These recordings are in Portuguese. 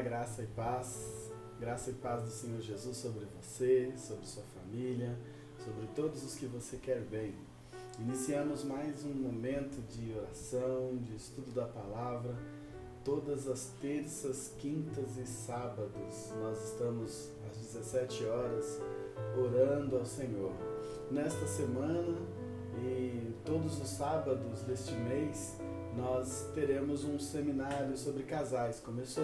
graça e paz do Senhor Jesus sobre você, sobre sua família, sobre todos os que você quer bem. Iniciamos mais um momento de oração, de estudo da palavra. Todas as terças, quintas e sábados nós estamos às 17 horas orando ao Senhor. Nesta semana e todos os sábados deste mês nós teremos um seminário sobre casais. Começou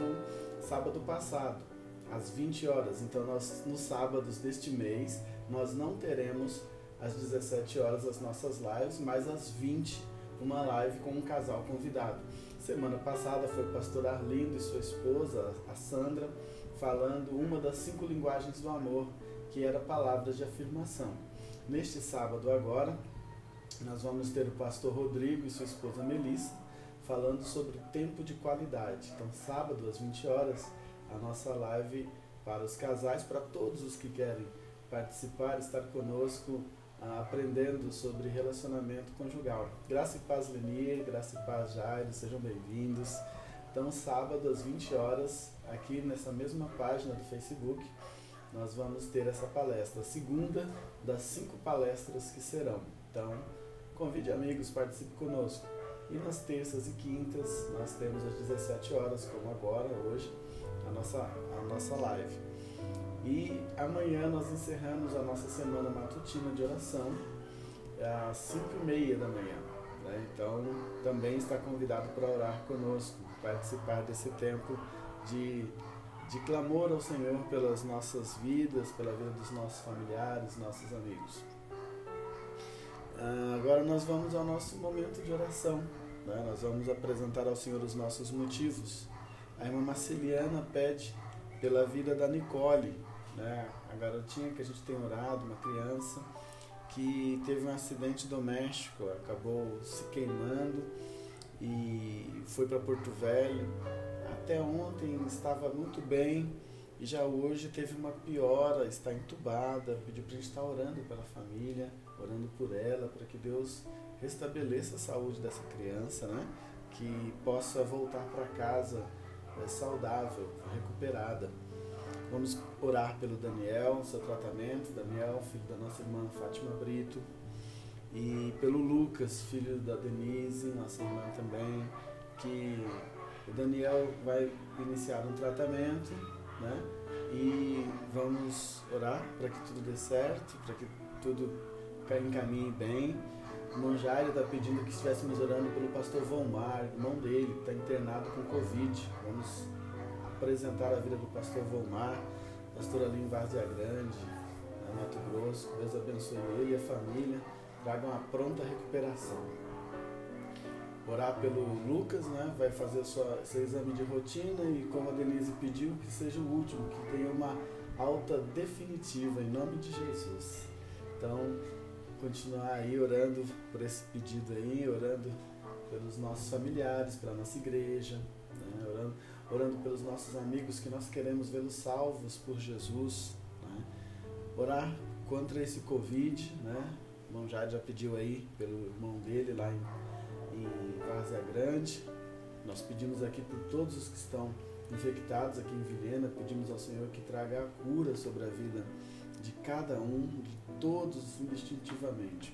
sábado passado, às 20 horas. Então nós, nos sábados deste mês, nós não teremos às 17 horas as nossas lives, mas às 20 uma live com um casal convidado. Semana passada foi o pastor Arlindo e sua esposa, a Sandra, falando uma das 5 linguagens do amor, que era palavras de afirmação. Neste sábado agora, nós vamos ter o pastor Rodrigo e sua esposa Melissa, falando sobre tempo de qualidade. Então, sábado às 20 horas, a nossa live para os casais, para todos os que querem participar, estar conosco, aprendendo sobre relacionamento conjugal. Graça e paz, Lenier, graça e paz, Jairo, sejam bem-vindos. Então, sábado às 20 horas, aqui nessa mesma página do Facebook, nós vamos ter essa palestra, a segunda das 5 palestras que serão. Então, convide amigos, participe conosco. E nas terças e quintas, nós temos às 17 horas, como agora, hoje, a nossa live. E amanhã nós encerramos a nossa semana matutina de oração às 5h30 da manhã. Né? Então, também está convidado para orar conosco, participar desse tempo de clamor ao Senhor pelas nossas vidas, pela vida dos nossos familiares, nossos amigos. Agora nós vamos ao nosso momento de oração. Né? Nós vamos apresentar ao Senhor os nossos motivos. A irmã Marceliana pede pela vida da Nicole, né? A garotinha que a gente tem orado, uma criança que teve um acidente doméstico, acabou se queimando e foi para Porto Velho. Até ontem estava muito bem e já hoje teve uma piora, está entubada. Pediu para a gente estar orando pela família, orando por ela, para que Deus restabeleça a saúde dessa criança, né? Que possa voltar para casa saudável, recuperada. Vamos orar pelo Daniel, seu tratamento, Daniel, filho da nossa irmã Fátima Brito, e pelo Lucas, filho da Denise, nossa irmã também, que o Daniel vai iniciar um tratamento, né? E vamos orar para que tudo dê certo, para que tudo encaminhe bem. O irmão Jairo está pedindo que estivéssemos orando pelo pastor Volmar, irmão dele, que está internado com Covid. Vamos apresentar a vida do pastor Volmar, pastor ali em Várzea Grande, no Mato Grosso. Deus abençoe ele e a família, traga uma pronta recuperação. Orar pelo Lucas, né? Vai fazer seu exame de rotina e, como a Denise pediu, que seja o último, que tenha uma alta definitiva, em nome de Jesus. Então, continuar aí orando por esse pedido aí, orando pelos nossos familiares, pela nossa igreja, né? Orando pelos nossos amigos que nós queremos vê-los salvos por Jesus, né? Orar contra esse Covid, né? O irmão Jade já pediu aí pelo irmão dele lá em Várzea Grande. Nós pedimos aqui por todos os que estão infectados aqui em Vilhena, pedimos ao Senhor que traga a cura sobre a vida de cada um, de todos indistintivamente.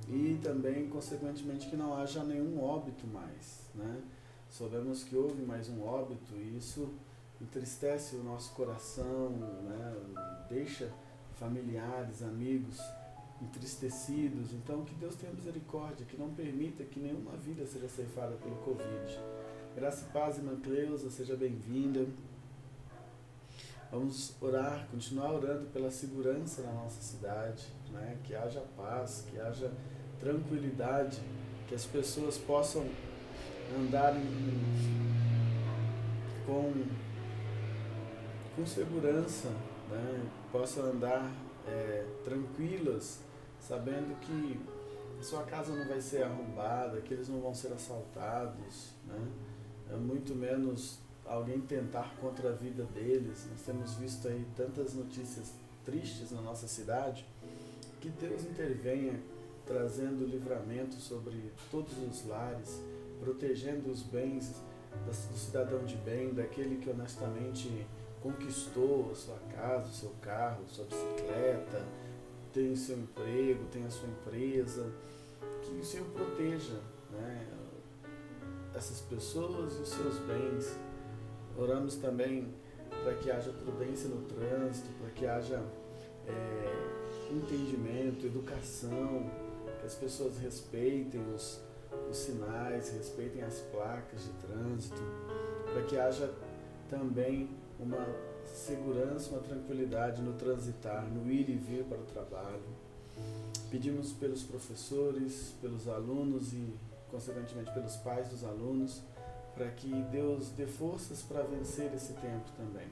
E também, consequentemente, que não haja nenhum óbito mais, né? Soubemos que houve mais um óbito e isso entristece o nosso coração, né? Deixa familiares, amigos entristecidos. Então, que Deus tenha misericórdia, que não permita que nenhuma vida seja ceifada pelo Covid. Graça e paz, irmã Cleusa, seja bem-vinda. Vamos orar, continuar orando pela segurança na nossa cidade, né? Que haja paz, que haja tranquilidade, que as pessoas possam andar com segurança, né? Possam andar tranquilas, sabendo que a sua casa não vai ser arrombada, que eles não vão ser assaltados, né? Muito menos alguém tentar contra a vida deles. Nós temos visto aí tantas notícias tristes na nossa cidade. Que Deus intervenha trazendo livramento sobre todos os lares, protegendo os bens do cidadão de bem, daquele que honestamente conquistou a sua casa, o seu carro, sua bicicleta, tem o seu emprego, tem a sua empresa, que o Senhor proteja, né, essas pessoas e os seus bens. Oramos também para que haja prudência no trânsito, para que haja entendimento, educação, que as pessoas respeitem os sinais, respeitem as placas de trânsito, para que haja também uma segurança, uma tranquilidade no transitar, no ir e vir para o trabalho. Pedimos pelos professores, pelos alunos e, consequentemente, pelos pais dos alunos, para que Deus dê forças para vencer esse tempo também.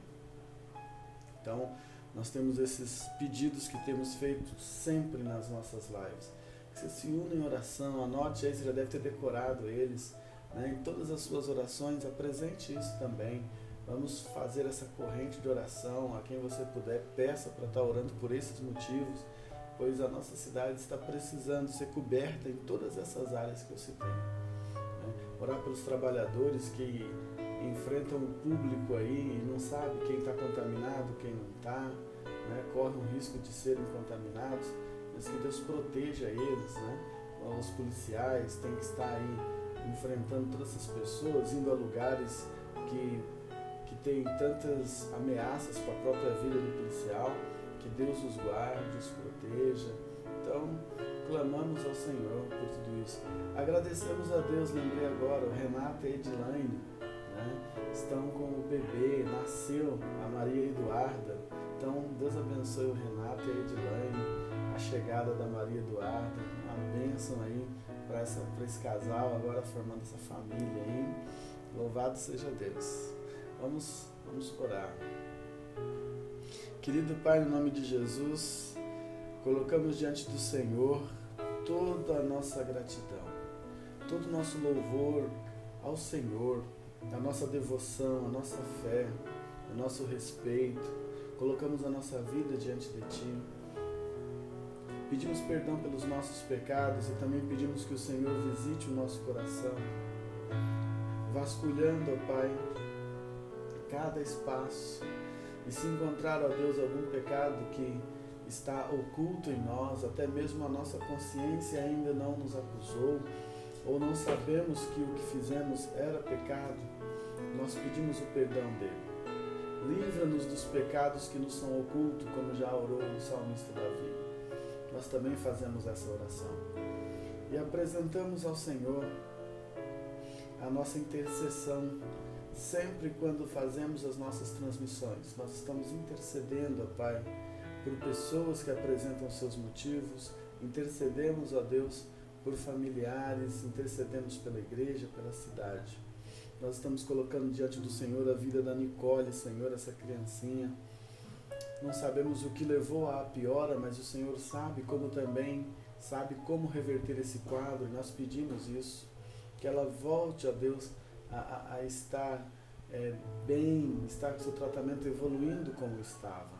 Então, nós temos esses pedidos que temos feito sempre nas nossas lives. Você se une em oração, anote aí, você já deve ter decorado eles, né? Em todas as suas orações, apresente isso também. Vamos fazer essa corrente de oração. A quem você puder, peça para estar orando por esses motivos, pois a nossa cidade está precisando ser coberta em todas essas áreas que eu citei. Orar pelos trabalhadores que enfrentam o público aí e não sabe quem está contaminado, quem não está, né? Corre o risco de serem contaminados, mas que Deus proteja eles, né? Os policiais têm que estar aí enfrentando todas essas pessoas, indo a lugares que tem tantas ameaças para a própria vida do policial. Que Deus os guarde, os proteja. Então, clamamos ao Senhor por tudo isso. Agradecemos a Deus, lembrei agora, o Renato e a Edilaine, né? Estão com o bebê, nasceu a Maria Eduarda. Então, Deus abençoe o Renato e a Edilaine, a chegada da Maria Eduarda, uma bênção aí para esse casal, agora formando essa família aí. Louvado seja Deus. Vamos orar. Querido Pai, no nome de Jesus, colocamos diante do Senhor toda a nossa gratidão, todo o nosso louvor ao Senhor, a nossa devoção, a nossa fé, o nosso respeito. Colocamos a nossa vida diante de Ti. Pedimos perdão pelos nossos pecados e também pedimos que o Senhor visite o nosso coração, vasculhando, ó Pai, cada espaço. E se encontrar, ó Deus, algum pecado que está oculto em nós, até mesmo a nossa consciência ainda não nos acusou, ou não sabemos que o que fizemos era pecado, nós pedimos o perdão dele. Livra-nos dos pecados que nos são ocultos, como já orou o salmista Davi. Nós também fazemos essa oração. E apresentamos ao Senhor a nossa intercessão. Sempre quando fazemos as nossas transmissões, nós estamos intercedendo, ó Pai, por pessoas que apresentam seus motivos, intercedemos, ó Deus, por familiares, intercedemos pela igreja, pela cidade. Nós estamos colocando diante do Senhor a vida da Nicole, Senhor, essa criancinha. Não sabemos o que levou à piora, mas o Senhor sabe como reverter esse quadro, e nós pedimos isso, que ela volte, ó Deus, a estar bem, estar com seu tratamento evoluindo como estava.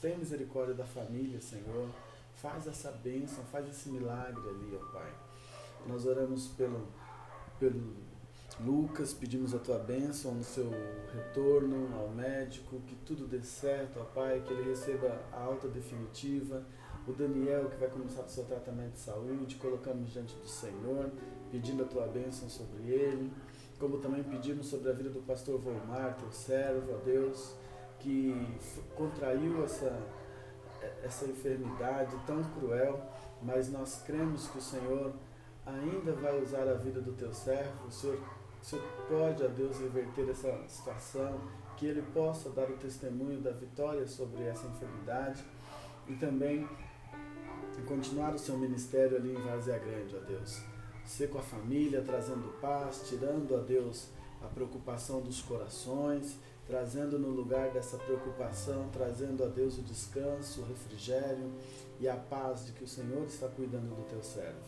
Tem misericórdia da família, Senhor. Faz essa bênção, faz esse milagre ali, ó Pai. Nós oramos pelo Lucas, pedimos a Tua bênção no seu retorno ao médico, que tudo dê certo, ó Pai, que ele receba a alta definitiva. O Daniel, que vai começar o seu tratamento de saúde, colocamos diante do Senhor, pedindo a Tua bênção sobre ele. Como também pedimos sobre a vida do pastor Volmar, Teu servo, ó Deus, que contraiu essa enfermidade tão cruel, mas nós cremos que o Senhor ainda vai usar a vida do Teu servo. O Senhor pode, ó Deus, reverter essa situação, que ele possa dar o testemunho da vitória sobre essa enfermidade e também continuar o seu ministério ali em Várzea Grande, ó Deus. Ser com a família, trazendo paz, tirando, ó Deus, a preocupação dos corações, trazendo no lugar dessa preocupação, trazendo a Deus o descanso, o refrigério e a paz de que o Senhor está cuidando do Teu servo.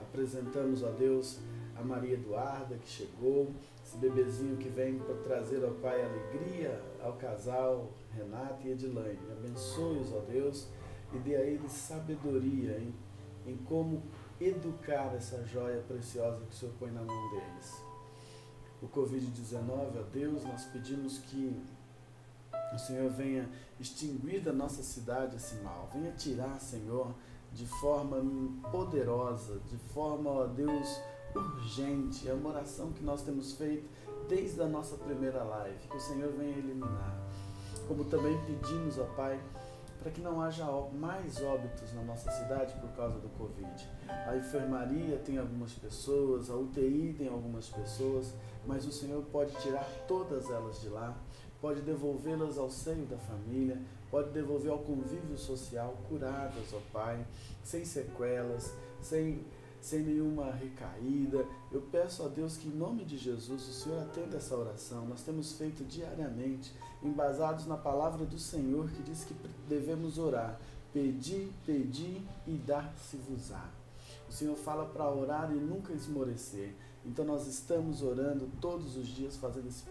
Apresentamos, ó Deus, a Maria Eduarda, que chegou, esse bebezinho que vem para trazer, ó Pai, alegria ao casal Renato e Edilaine. Abençoe-os, ó Deus, e dê a eles sabedoria em como educar essa joia preciosa que o Senhor põe na mão deles. o Covid-19, ó Deus, nós pedimos que o Senhor venha extinguir da nossa cidade esse mal, venha tirar, Senhor, de forma poderosa, de forma, ó Deus, urgente. É uma oração que nós temos feito desde a nossa primeira live, que o Senhor venha eliminar. Como também pedimos, ó Pai, para que não haja mais óbitos na nossa cidade por causa do Covid. A enfermaria tem algumas pessoas, a UTI tem algumas pessoas, mas o Senhor pode tirar todas elas de lá, pode devolvê-las ao seio da família, pode devolver ao convívio social, curadas, ó Pai, sem sequelas, sem nenhuma recaída. Eu peço a Deus que em nome de Jesus o Senhor atenda essa oração. Nós temos feito diariamente, embasados na palavra do Senhor, que diz que devemos orar, pedir, pedir e dar-se-vos-á. O Senhor fala para orar e nunca esmorecer. Então nós estamos orando todos os dias, fazendo esse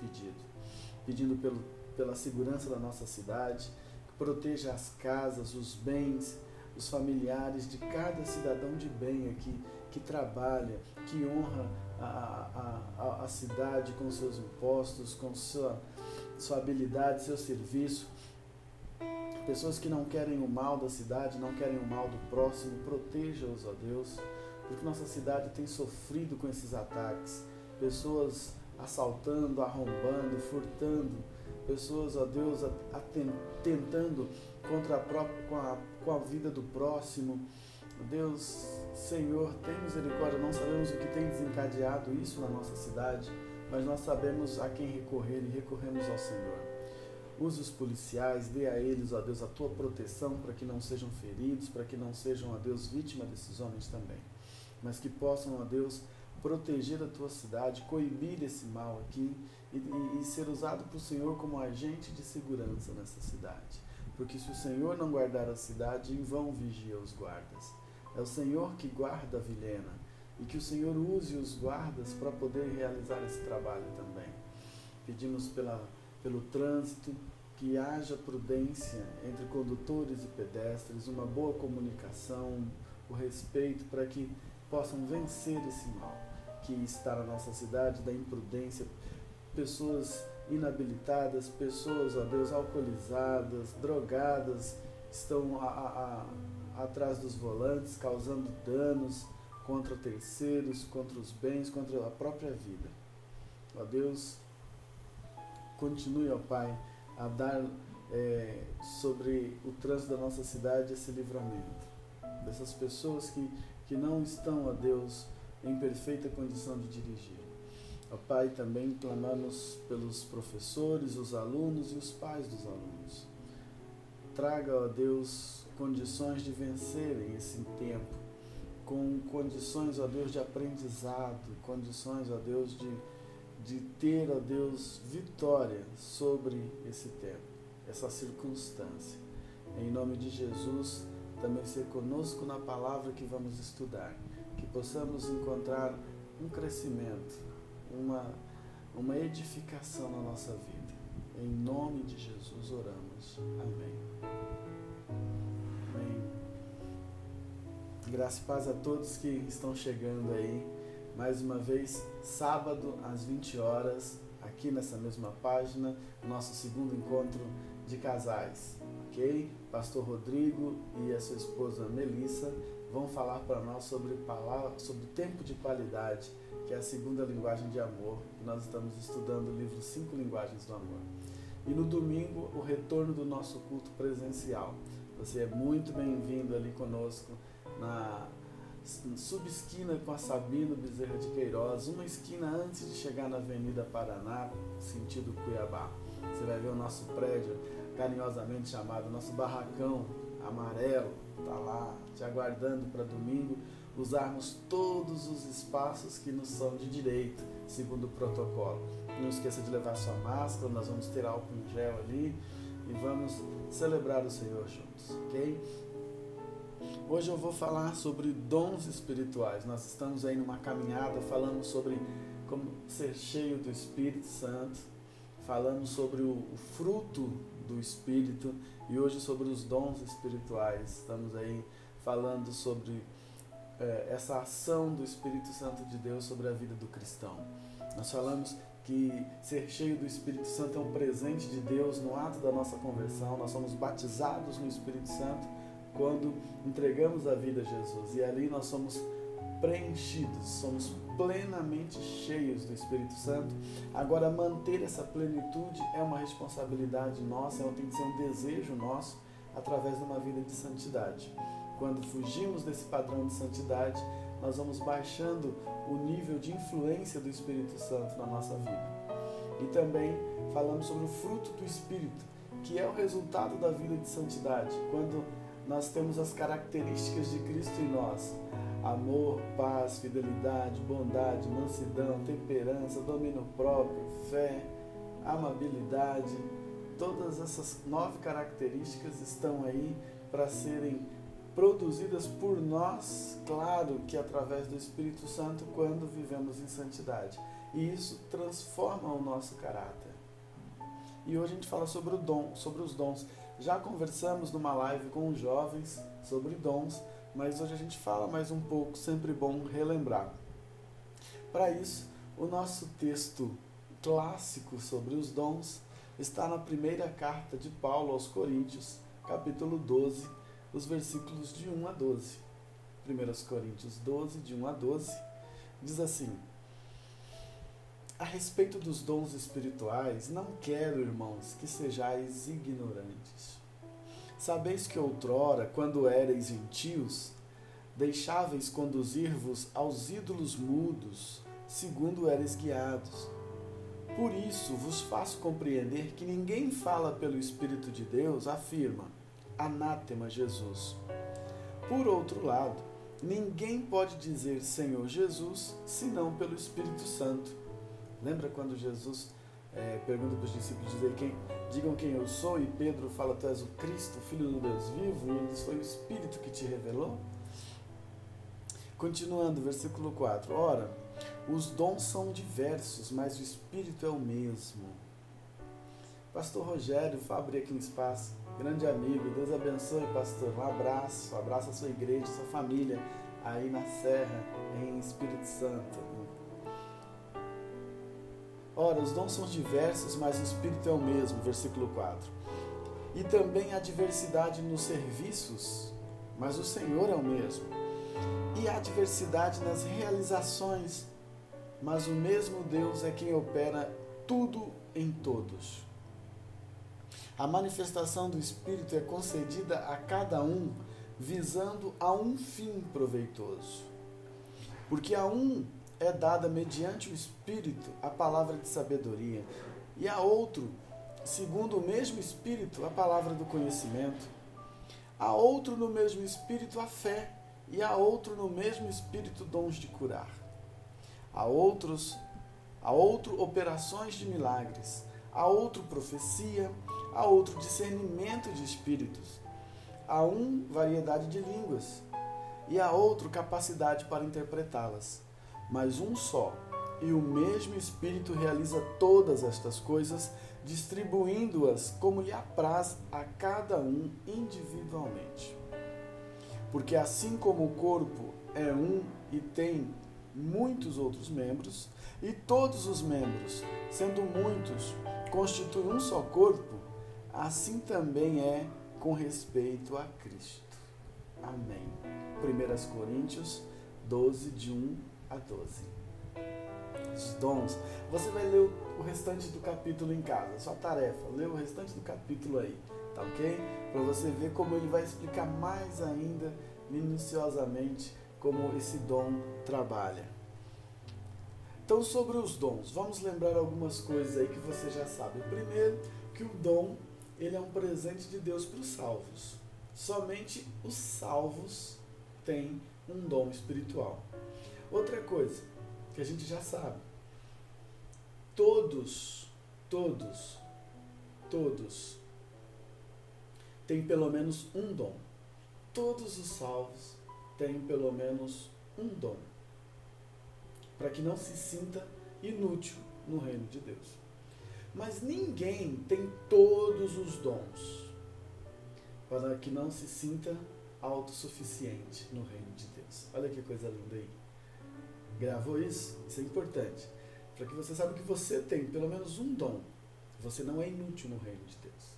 pedindo pela segurança da nossa cidade, que proteja as casas, os bens, os familiares de cada cidadão de bem aqui, que trabalha, que honra a cidade com seus impostos, com sua habilidade, seu serviço. Pessoas que não querem o mal da cidade, não querem o mal do próximo, proteja-os, ó Deus, porque nossa cidade tem sofrido com esses ataques. Pessoas assaltando, arrombando, furtando, pessoas, ó Deus, tentando com a vida do próximo. Deus, Senhor, tem misericórdia. Não sabemos o que tem desencadeado isso na nossa cidade, mas nós sabemos a quem recorrer e recorremos ao Senhor. Use os policiais, dê a eles, ó Deus, a tua proteção para que não sejam feridos, para que não sejam, ó Deus, vítima desses homens também, mas que possam, ó Deus, proteger a tua cidade, coibir esse mal aqui e ser usado para o Senhor como agente de segurança nessa cidade. Porque se o Senhor não guardar a cidade, em vão vigia os guardas. É o Senhor que guarda a Vilhena, e que o Senhor use os guardas para poder realizar esse trabalho também. Pedimos pelo trânsito, que haja prudência entre condutores e pedestres, uma boa comunicação, o respeito, para que possam vencer esse mal que está na nossa cidade, da imprudência, pessoas inabilitadas, pessoas, ó Deus, alcoolizadas, drogadas, estão atrás dos volantes, causando danos contra terceiros, contra os bens, contra a própria vida. Ó Deus, continue, ó Pai, a dar sobre o trânsito da nossa cidade esse livramento, dessas pessoas que não estão, ó Deus, em perfeita condição de dirigir. Ó Pai, também clamamos pelos professores, os alunos e os pais dos alunos. Traga, ó Deus, condições de vencerem esse tempo, com condições, ó Deus, de aprendizado, condições, ó Deus, de ter, ó Deus, vitória sobre esse tempo, essa circunstância. Em nome de Jesus, também ser conosco na palavra que vamos estudar, que possamos encontrar um crescimento, uma edificação na nossa vida. Em nome de Jesus oramos. Amém. Amém. Graça e paz a todos que estão chegando aí. Mais uma vez, sábado às 20 horas, aqui nessa mesma página, nosso segundo encontro de casais, ok? Pastor Rodrigo e a sua esposa Melissa vão falar para nós sobre tempo de qualidade, que é a segunda linguagem de amor, que nós estamos estudando o livro 5 Linguagens do Amor. E no domingo, o retorno do nosso culto presencial. Você é muito bem-vindo ali conosco na subesquina com a Sabino Bezerra de Queiroz, uma esquina antes de chegar na Avenida Paraná, sentido Cuiabá. Você vai ver o nosso prédio, carinhosamente chamado, nosso barracão amarelo, está lá te aguardando para domingo usarmos todos os espaços que nos são de direito, segundo o protocolo. Não esqueça de levar sua máscara, nós vamos ter álcool em gel ali e vamos celebrar o Senhor juntos, ok? Hoje eu vou falar sobre dons espirituais. Nós estamos aí numa caminhada falando sobre como ser cheio do Espírito Santo, falando sobre o fruto do Espírito e hoje sobre os dons espirituais. Estamos aí falando sobre essa ação do Espírito Santo de Deus sobre a vida do cristão. Nós falamos que ser cheio do Espírito Santo é um presente de Deus no ato da nossa conversão. Nós somos batizados no Espírito Santo quando entregamos a vida a Jesus. E ali nós somos preenchidos, somos plenamente cheios do Espírito Santo. Agora, manter essa plenitude é uma responsabilidade nossa, tem que ser um desejo nosso através de uma vida de santidade. Quando fugimos desse padrão de santidade, nós vamos baixando o nível de influência do Espírito Santo na nossa vida. E também falamos sobre o fruto do Espírito, que é o resultado da vida de santidade, quando nós temos as características de Cristo em nós: amor, paz, fidelidade, bondade, mansidão, temperança, domínio próprio, fé, amabilidade. Todas essas 9 características estão aí para serem produzidas por nós, claro que através do Espírito Santo, quando vivemos em santidade. E isso transforma o nosso caráter. E hoje a gente fala sobre os dons. Já conversamos numa live com os jovens sobre dons, mas hoje a gente fala mais um pouco, sempre bom relembrar. Para isso, o nosso texto clássico sobre os dons está na primeira carta de Paulo aos Coríntios, capítulo 12, os versículos de 1 a 12. 1 Coríntios 12, de 1 a 12, diz assim: a respeito dos dons espirituais, não quero, irmãos, que sejais ignorantes. Sabeis que outrora, quando éreis gentios, deixáveis conduzir-vos aos ídolos mudos, segundo éreis guiados. Por isso vos faço compreender que ninguém fala pelo Espírito de Deus, afirma: anátema Jesus. Por outro lado, ninguém pode dizer Senhor Jesus, senão pelo Espírito Santo. Lembra quando Jesus pergunta para os discípulos, digam quem eu sou, e Pedro fala: tu és o Cristo, o Filho do Deus vivo, e ele diz: foi o Espírito que te revelou? Continuando, versículo 4. Ora, os dons são diversos, mas o Espírito é o mesmo. Pastor Rogério, Fabri aqui no espaço, grande amigo, Deus abençoe, pastor. Um abraço a sua igreja, a sua família, aí na Serra, em Espírito Santo. Ora, os dons são diversos, mas o Espírito é o mesmo, versículo 4. E também há diversidade nos serviços, mas o Senhor é o mesmo. E há diversidade nas realizações, mas o mesmo Deus é quem opera tudo em todos. A manifestação do Espírito é concedida a cada um, visando a um fim proveitoso. Porque a um é dada mediante o Espírito a palavra de sabedoria, e a outro, segundo o mesmo Espírito, a palavra do conhecimento. A outro no mesmo Espírito a fé, e a outro no mesmo Espírito dons de curar. A outro operações de milagres, a outro profecia, a outro discernimento de espíritos, a um variedade de línguas, e a outro capacidade para interpretá-las. Mas um só, e o mesmo Espírito realiza todas estas coisas, distribuindo-as como lhe apraz a cada um individualmente. Porque assim como o corpo é um e tem muitos outros membros, e todos os membros, sendo muitos, constituem um só corpo, assim também é com respeito a Cristo. Amém. 1 Coríntios 12, de 1 a 12. Os dons. Você vai ler o restante do capítulo em casa. Sua tarefa, ler o restante do capítulo aí, tá ok? Para você ver como ele vai explicar mais ainda, minuciosamente, como esse dom trabalha. Então, sobre os dons, vamos lembrar algumas coisas aí que você já sabe. Primeiro, que o dom, ele é um presente de Deus para os salvos. Somente os salvos têm um dom espiritual. Outra coisa que a gente já sabe, todos têm pelo menos um dom. Todos os salvos têm pelo menos um dom, para que não se sinta inútil no reino de Deus. Mas ninguém tem todos os dons, para que não se sinta autossuficiente no reino de Deus. Olha que coisa linda aí. Gravou isso? Isso é importante. para que você saiba que você tem pelo menos um dom. Você não é inútil no reino de Deus.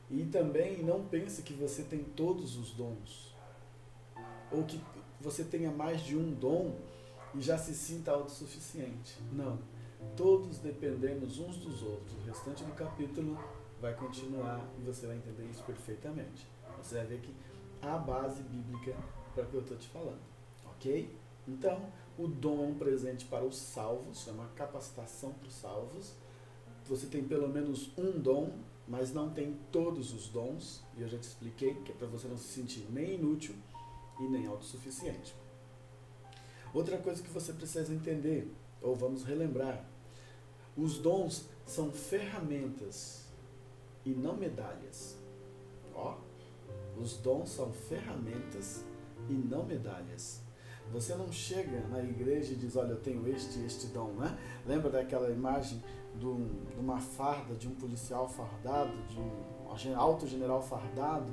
E também não pense que você tem todos os dons, ou que você tenha mais de um dom e já se sinta autossuficiente. Não. Todos dependemos uns dos outros. O restante do capítulo vai continuar e você vai entender isso perfeitamente. Você vai ver que há base bíblica para o que eu estou te falando. Ok? Então, o dom é um presente para os salvos, é uma capacitação para os salvos. Você tem pelo menos um dom, mas não tem todos os dons. E eu já te expliquei que é para você não se sentir nem inútil e nem autossuficiente. Outra coisa que você precisa entender, ou vamos relembrar, os dons são ferramentas e não medalhas. Ó, os dons são ferramentas e não medalhas. Você não chega na igreja e diz, olha, eu tenho este dom, né? Lembra daquela imagem de uma farda, de um policial fardado, de um alto general fardado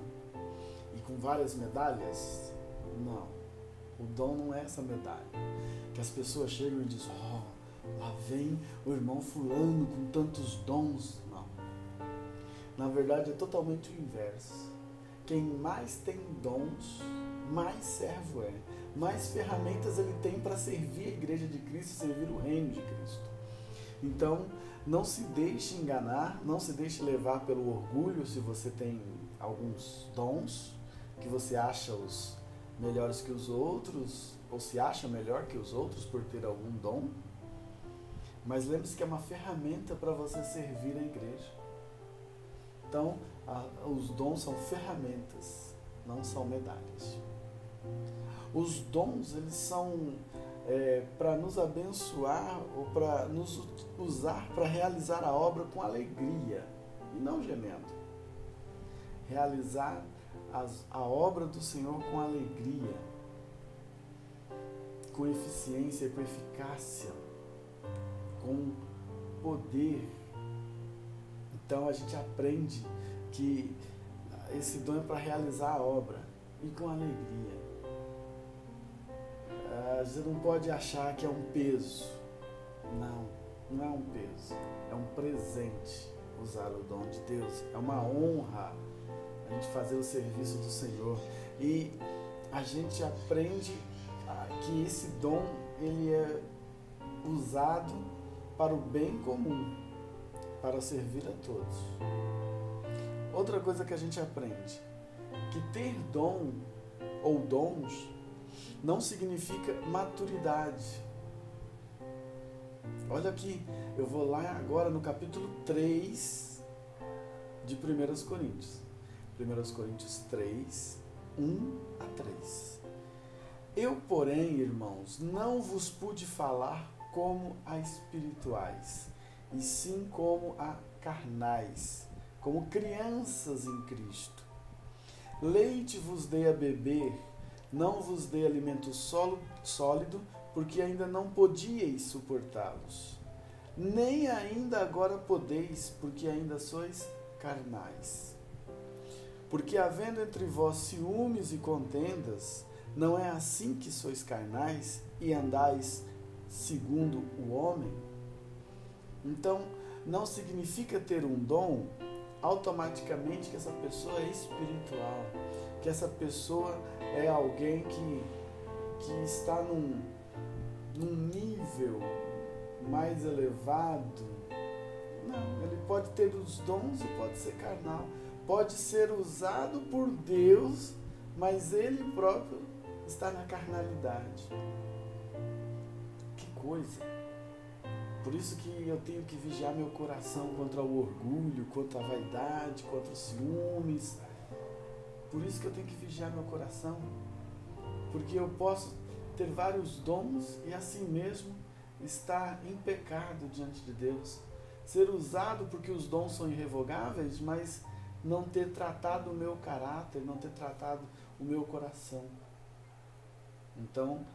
e com várias medalhas? Não. O dom não é essa medalha. Que as pessoas chegam e dizem, lá vem o irmão fulano com tantos dons. Não. Na verdade é totalmente o inverso. Quem mais tem dons, mais servo é. Mais ferramentas ele tem para servir a igreja de Cristo, servir o reino de Cristo. Então, não se deixe enganar, não se deixe levar pelo orgulho se você tem alguns dons, que você acha os melhores que os outros, ou se acha melhor que os outros por ter algum dom. Mas lembre-se que é uma ferramenta para você servir a igreja. Então, os dons são ferramentas, não são medalhas. Os dons, eles são para nos abençoar ou para nos usar para realizar a obra com alegria e não gemendo. Realizar a obra do Senhor com alegria, com eficiência, com eficácia, com poder. Então a gente aprende que esse dom é para realizar a obra e com alegria. Você não pode achar que é um peso. Não, não é um peso. É um presente usar o dom de Deus. É uma honra a gente fazer o serviço do Senhor. E a gente aprende que esse dom ele é usado para o bem comum, para servir a todos. Outra coisa que a gente aprende, que ter dom ou dons não significa maturidade. Olha aqui, eu vou lá agora no capítulo 3 de 1 Coríntios. 1 Coríntios 3, 1 a 3. Eu, porém, irmãos, não vos pude falar como a espirituais, e sim como a carnais, como crianças em Cristo. Leite vos dei a beber, não vos dei alimento sólido, porque ainda não podíeis suportá-los. Nem ainda agora podeis, porque ainda sois carnais. Porque havendo entre vós ciúmes e contendas, não é assim que sois carnais e andais segundo o homem? Então, não significa ter um dom automaticamente que essa pessoa é espiritual, que essa pessoa é alguém que está num nível mais elevado. Não, ele pode ter os dons e pode ser carnal, pode ser usado por Deus, mas ele próprio está na carnalidade. Que coisa! Por isso que eu tenho que vigiar meu coração contra o orgulho, contra a vaidade, contra os ciúmes. Por isso que eu tenho que vigiar meu coração. Porque eu posso ter vários dons e assim mesmo estar em pecado diante de Deus. Ser usado porque os dons são irrevogáveis, mas não ter tratado o meu caráter, não ter tratado o meu coração. Então,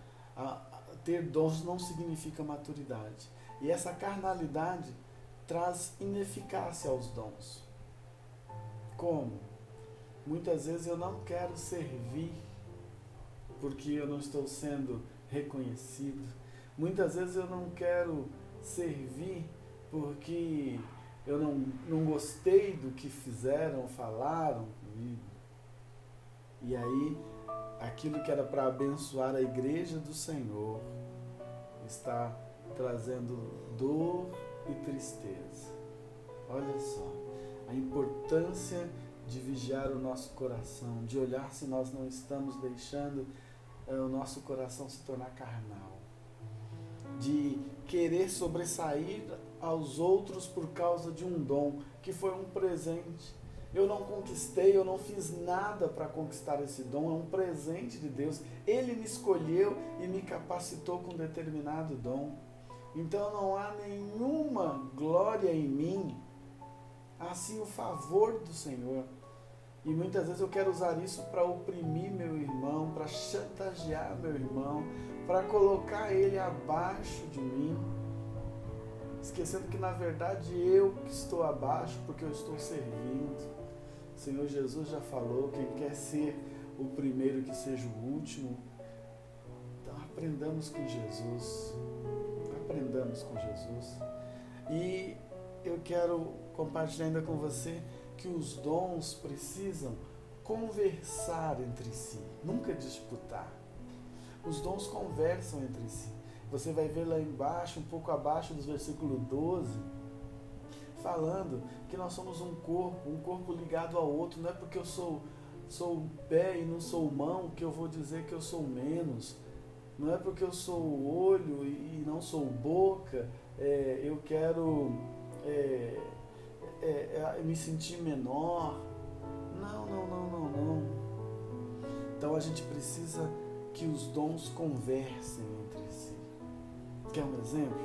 ter dons não significa maturidade. E essa carnalidade traz ineficácia aos dons. Como? Muitas vezes eu não quero servir porque eu não estou sendo reconhecido. Muitas vezes eu não quero servir porque eu não gostei do que fizeram, falaram comigo. E aí, aquilo que era para abençoar a igreja do Senhor está trazendo dor e tristeza. Olha só, a importância de vigiar o nosso coração, de olhar se nós não estamos deixando o nosso coração se tornar carnal, de querer sobressair aos outros por causa de um dom, que foi um presente. Eu não conquistei, eu não fiz nada para conquistar esse dom, é um presente de Deus. Ele me escolheu e me capacitou com determinado dom. Então não há nenhuma glória em mim, assim o favor do Senhor. E muitas vezes eu quero usar isso para oprimir meu irmão, para chantagear meu irmão, para colocar ele abaixo de mim, esquecendo que na verdade eu que estou abaixo porque eu estou servindo. O Senhor Jesus já falou, quem quer ser o primeiro que seja o último. Então aprendamos com Jesus. Aprendamos com Jesus. E eu quero compartilhar ainda com você que os dons precisam conversar entre si, nunca disputar. Os dons conversam entre si. Você vai ver lá embaixo, um pouco abaixo dos versículo 12, falando que nós somos um corpo ligado ao outro. Não é porque eu sou pé e não sou mão que eu vou dizer que eu sou menos. Não é porque eu sou olho e não sou boca, eu quero me sentir menor. Não. Então a gente precisa que os dons conversem entre si. Quer um exemplo?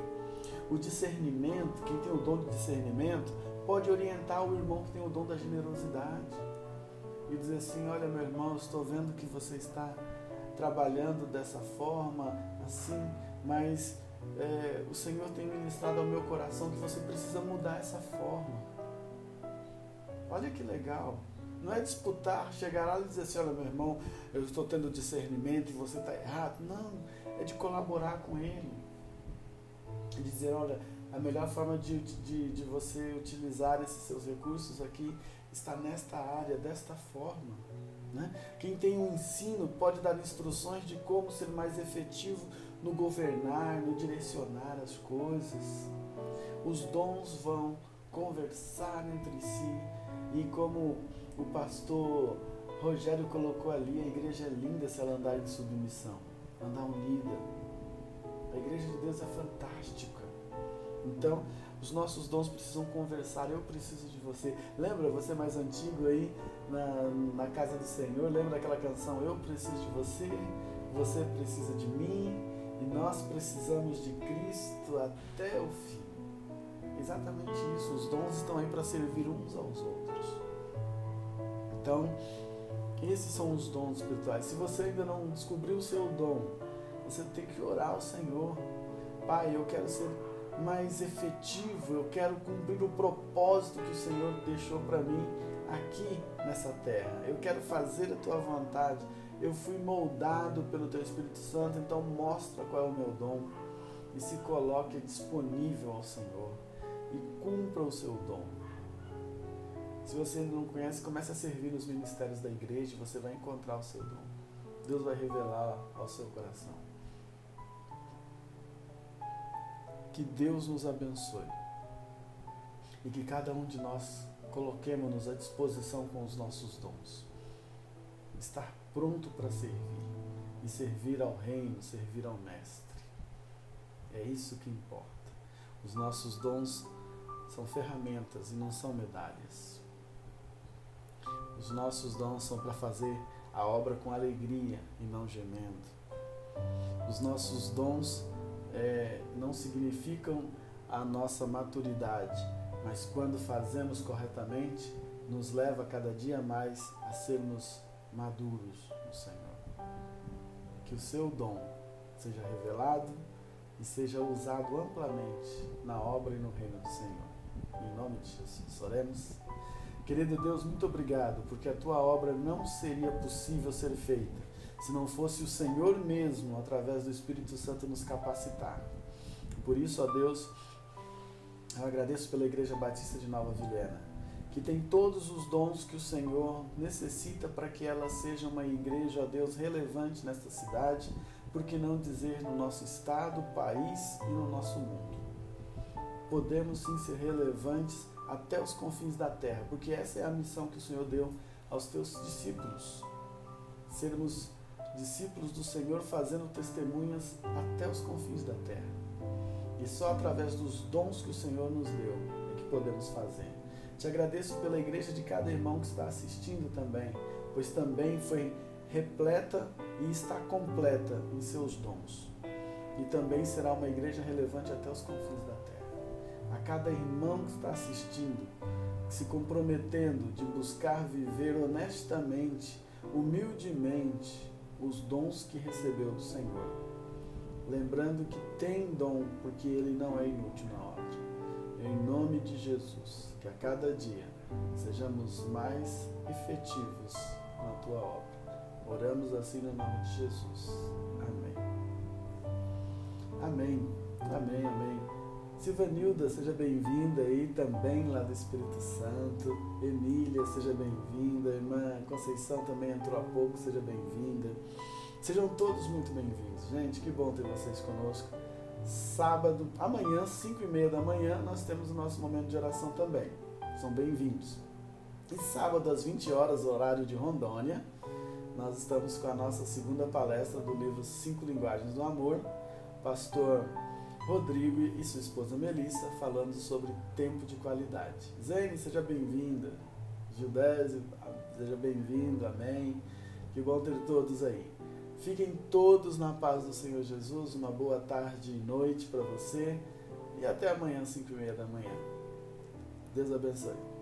O discernimento, quem tem o dom de discernimento, pode orientar o irmão que tem o dom da generosidade. E dizer assim, olha meu irmão, eu estou vendo que você está trabalhando dessa forma, assim, mas o Senhor tem ministrado ao meu coração que você precisa mudar essa forma. Olha que legal. Não é disputar, chegar lá e dizer assim, olha meu irmão, eu estou tendo discernimento e você está errado. Não, é de colaborar com ele. E dizer, olha, a melhor forma de você utilizar esses seus recursos aqui está nesta área, desta forma. Né? Quem tem um ensino pode dar instruções de como ser mais efetivo no governar, no direcionar as coisas. Os dons vão conversar entre si. E como o pastor Rogério colocou ali, a igreja é linda se ela andar em submissão, andar unida. A igreja de Deus é fantástica. Então, os nossos dons precisam conversar. Eu preciso de você. Lembra, você mais antigo aí, na casa do Senhor, lembra daquela canção? Eu preciso de você, você precisa de mim, e nós precisamos de Cristo até o fim. Exatamente isso. Os dons estão aí para servir uns aos outros. Então, esses são os dons espirituais. Se você ainda não descobriu o seu dom, você tem que orar ao Senhor. Pai, eu quero ser mais efetivo, eu quero cumprir o propósito que o Senhor deixou para mim aqui nessa terra. Eu quero fazer a Tua vontade. Eu fui moldado pelo Teu Espírito Santo, então mostra qual é o meu dom e se coloque disponível ao Senhor e cumpra o seu dom. Se você ainda não conhece, comece a servir nos ministérios da igreja, você vai encontrar o seu dom. Deus vai revelar ao seu coração. Que Deus nos abençoe e que cada um de nós coloquemos-nos à disposição com os nossos dons. Estar pronto para servir e servir ao reino, servir ao mestre. É isso que importa. Os nossos dons são ferramentas e não são medalhas. Os nossos dons são para fazer a obra com alegria e não gemendo. Os nossos dons não significam a nossa maturidade, mas quando fazemos corretamente, nos leva cada dia mais a sermos maduros no Senhor. Que o seu dom seja revelado e seja usado amplamente na obra e no reino do Senhor. Em nome de Jesus, oremos. Querido Deus, muito obrigado, porque a Tua obra não seria possível ser feita se não fosse o Senhor mesmo, através do Espírito Santo, nos capacitar. Por isso, ó Deus, eu agradeço pela Igreja Batista de Nova Vilhena, que tem todos os dons que o Senhor necessita para que ela seja uma igreja, ó Deus, relevante nesta cidade, por que não dizer no nosso estado, país e no nosso mundo. Podemos sim ser relevantes até os confins da terra, porque essa é a missão que o Senhor deu aos teus discípulos. Sermos discípulos do Senhor fazendo testemunhas até os confins da terra. E só através dos dons que o Senhor nos deu é que podemos fazer. Te agradeço pela igreja de cada irmão que está assistindo também, pois também foi repleta e está completa em seus dons. E também será uma igreja relevante até os confins da terra. A cada irmão que está assistindo, se comprometendo de buscar viver honestamente, humildemente, os dons que recebeu do Senhor. Lembrando que tem dom, porque ele não é inútil na obra. Em nome de Jesus, que a cada dia sejamos mais efetivos na tua obra. Oramos assim no nome de Jesus. Amém. Amém. Amém, amém. Silvanilda, seja bem-vinda aí também lá do Espírito Santo. Emília, seja bem-vinda. Irmã Conceição também entrou há pouco, seja bem-vinda. Sejam todos muito bem-vindos. Gente, que bom ter vocês conosco. Sábado, amanhã, 5h30 da manhã, nós temos o nosso momento de oração também. São bem-vindos. E sábado, às 20 horas, horário de Rondônia, nós estamos com a nossa segunda palestra do livro 5 Linguagens do Amor. Pastor Rodrigo e sua esposa Melissa falando sobre tempo de qualidade. Zene, seja bem-vinda. Gildésio, seja bem-vindo. Amém. Que bom ter todos aí. Fiquem todos na paz do Senhor Jesus. Uma boa tarde e noite para você. E até amanhã, 5h30 da manhã. Deus abençoe.